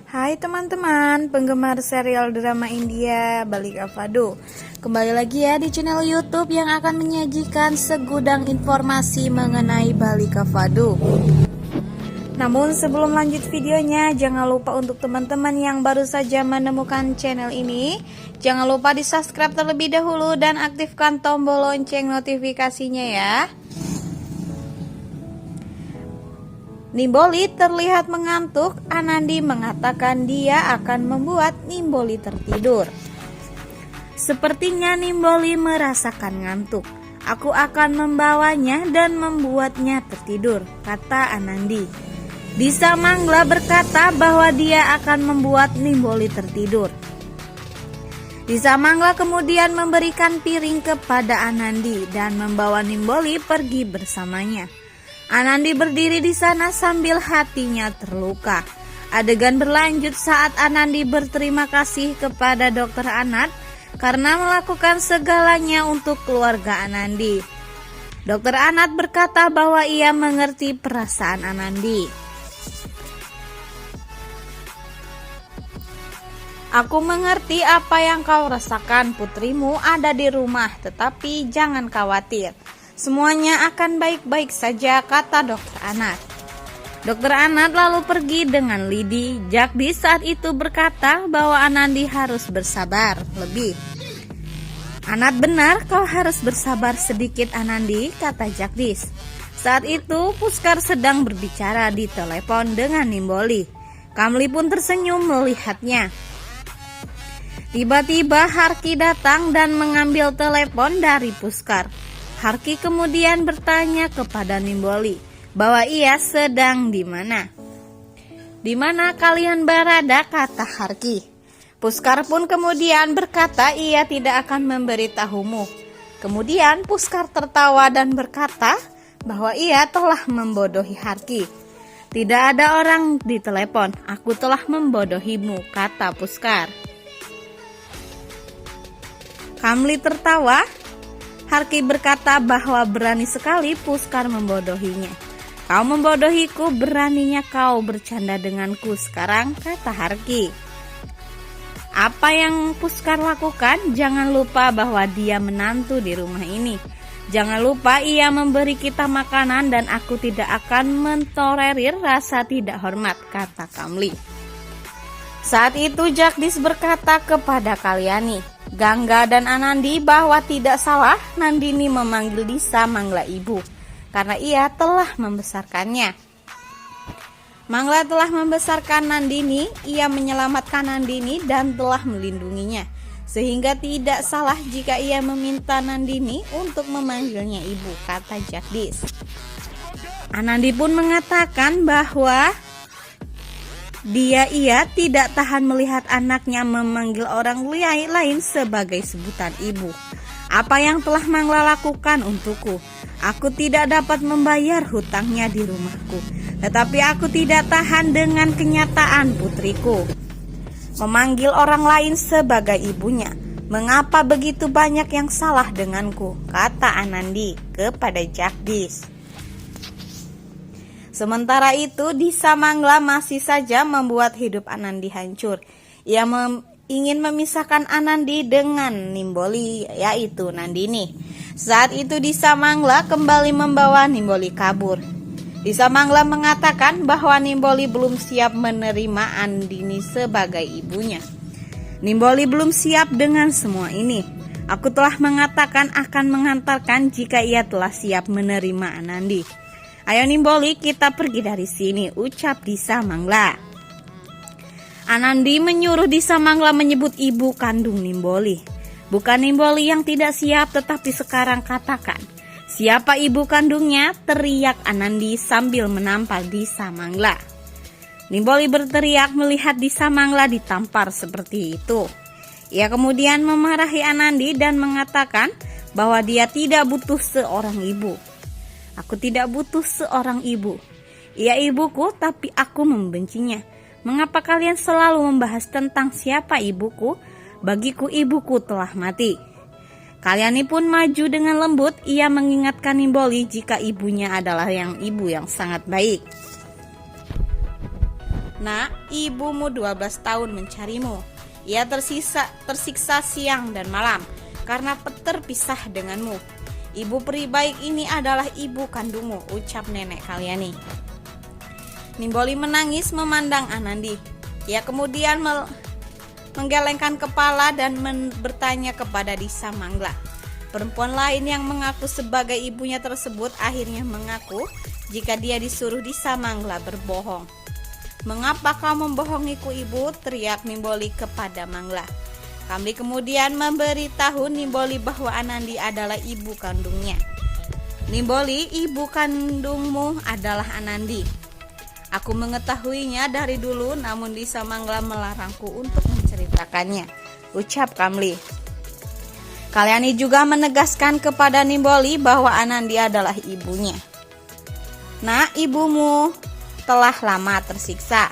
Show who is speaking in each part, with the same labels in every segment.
Speaker 1: Hai teman-teman, penggemar serial drama India Balika Fado. Kembali lagi ya di channel YouTube yang akan menyajikan segudang informasi mengenai Balika Fado. Namun sebelum lanjut videonya, jangan lupa untuk teman-teman yang baru saja menemukan channel ini, jangan lupa di subscribe terlebih dahulu dan aktifkan tombol lonceng notifikasinya ya. Nimboli terlihat mengantuk. Anandi mengatakan dia akan membuat Nimboli tertidur. Sepertinya Nimboli merasakan ngantuk. Aku akan membawanya dan membuatnya tertidur, kata Anandi. Disa Mangla berkata bahwa dia akan membuat Nimboli tertidur. Disa Mangla kemudian memberikan piring kepada Anandi dan membawa Nimboli pergi bersamanya. Anandi berdiri di sana sambil hatinya terluka. Adegan berlanjut saat Anandi berterima kasih kepada Dokter Anand karena melakukan segalanya untuk keluarga Anandi. Dokter Anand berkata bahwa ia mengerti perasaan Anandi. Aku mengerti apa yang kau rasakan, putrimu ada di rumah, tetapi jangan khawatir. Semuanya akan baik-baik saja, kata Dokter Anand. Dokter Anand lalu pergi dengan Lidi. Jagdish saat itu berkata bahwa Anandi harus bersabar lebih. Anand, benar, kau harus bersabar sedikit Anandi, kata Jagdish. Saat itu Puskar sedang berbicara di telepon dengan Nimboli. Kamli pun tersenyum melihatnya. Tiba-tiba Harki datang dan mengambil telepon dari Puskar. Harki kemudian bertanya kepada Nimboli bahwa ia sedang di mana. Di mana kalian berada, kata Harki. Puskar pun kemudian berkata ia tidak akan memberitahumu. Kemudian Puskar tertawa dan berkata bahwa ia telah membodohi Harki. Tidak ada orang di telepon, aku telah membodohimu, kata Puskar. Kamli tertawa. Harki berkata bahwa berani sekali Puskar membodohinya. Kau membodohiku, beraninya kau bercanda denganku sekarang, kata Harki. Apa yang Puskar lakukan? Jangan lupa bahwa dia menantu di rumah ini. Jangan lupa ia memberi kita makanan dan aku tidak akan mentolerir rasa tidak hormat, kata Kamli. Saat itu Jagdish berkata kepada Kalyani, Gangga dan Anandi bahwa tidak salah Nandini memanggil Disa Mangla ibu karena ia telah membesarkannya. Mangla telah membesarkan Nandini, ia menyelamatkan Nandini dan telah melindunginya, sehingga tidak salah jika ia meminta Nandini untuk memanggilnya ibu, kata Jagdish. Anandi pun mengatakan bahwa ia tidak tahan melihat anaknya memanggil orang lain sebagai sebutan ibu. Apa yang telah Mangla lakukan untukku? Aku tidak dapat membayar hutangnya di rumahku, tetapi aku tidak tahan dengan kenyataan putriku memanggil orang lain sebagai ibunya. Mengapa begitu banyak yang salah denganku? Kata Anandi kepada Jagdish. Sementara itu, Disa Mangla masih saja membuat hidup Anandi hancur. Ia ingin memisahkan Anandi dengan Nimboli, yaitu Nandini. Saat itu Disa Mangla kembali membawa Nimboli kabur. Disa Mangla mengatakan bahwa Nimboli belum siap menerima Andini sebagai ibunya. Nimboli belum siap dengan semua ini. Aku telah mengatakan akan mengantarkan jika ia telah siap menerima Anandi. Ayo Nimboli, kita pergi dari sini, ucap Disa Mangla. Anandi menyuruh Disa Mangla menyebut ibu kandung Nimboli. Bukan Nimboli yang tidak siap, tetapi sekarang katakan, siapa ibu kandungnya? Teriak Anandi sambil menampar Disa Mangla. Nimboli berteriak melihat Disa Mangla ditampar seperti itu. Ia kemudian memarahi Anandi dan mengatakan bahwa dia tidak butuh seorang ibu. Aku tidak butuh seorang ibu. Ia ibuku, tapi aku membencinya. Mengapa kalian selalu membahas tentang siapa ibuku? Bagiku ibuku telah mati. Kalyani pun maju dengan lembut. Ia mengingatkan Nimboli jika ibunya adalah ibu yang sangat baik. Nak, ibumu 12 tahun mencarimu. Ia tersiksa siang dan malam karena terpisah denganmu. Ibu peri baik ini adalah ibu kandungmu, ucap nenek Kalyani. Nimboli menangis memandang Anandi. Ia kemudian menggelengkan kepala dan bertanya kepada Disa Mangla. Perempuan lain yang mengaku sebagai ibunya tersebut akhirnya mengaku jika dia disuruh Disa Mangla berbohong. "Mengapa kau membohongiku, ibu?" teriak Nimboli kepada Mangla. Kamli kemudian memberitahu Nimboli bahwa Anandi adalah ibu kandungnya. "Nimboli, ibu kandungmu adalah Anandi. Aku mengetahuinya dari dulu, namun Disa Mangla melarangku untuk menceritakannya," ucap Kamli. Kalyani juga menegaskan kepada Nimboli bahwa Anandi adalah ibunya. "Nak, ibumu telah lama tersiksa,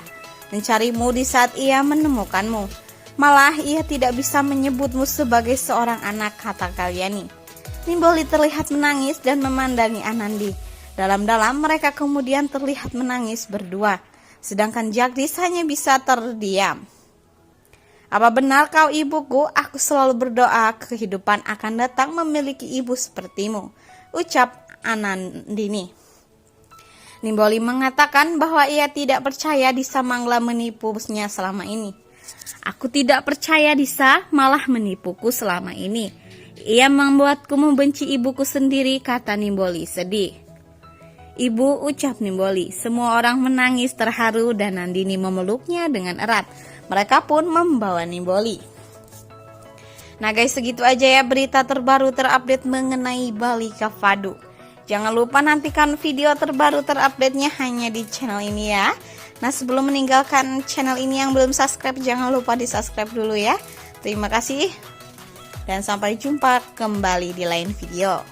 Speaker 1: mencarimu di saat ia menemukanmu. Malah ia tidak bisa menyebutmu sebagai seorang anak," kata Kalyani. Nimboli terlihat menangis dan memandangi Anandi. Dalam-dalam mereka kemudian terlihat menangis berdua, sedangkan Jagdis hanya bisa terdiam. "Apa benar kau ibuku? Aku selalu berdoa kehidupan akan datang memiliki ibu sepertimu," ucap Anandini. Nimboli mengatakan bahwa ia tidak percaya Disa Mangla menipunya selama ini. "Aku tidak percaya Disa malah menipuku selama ini. Ia membuatku membenci ibuku sendiri," kata Nimboli sedih. "Ibu," ucap Nimboli. Semua orang menangis terharu dan Nandini memeluknya dengan erat. Mereka pun membawa Nimboli. Nah guys, segitu aja ya berita terbaru terupdate mengenai Balika Fadu. Jangan lupa nantikan video terbaru terupdate-nya hanya di channel ini ya. Nah, sebelum meninggalkan channel ini yang belum subscribe, jangan lupa di subscribe dulu ya. Terima kasih dan sampai jumpa kembali di lain video.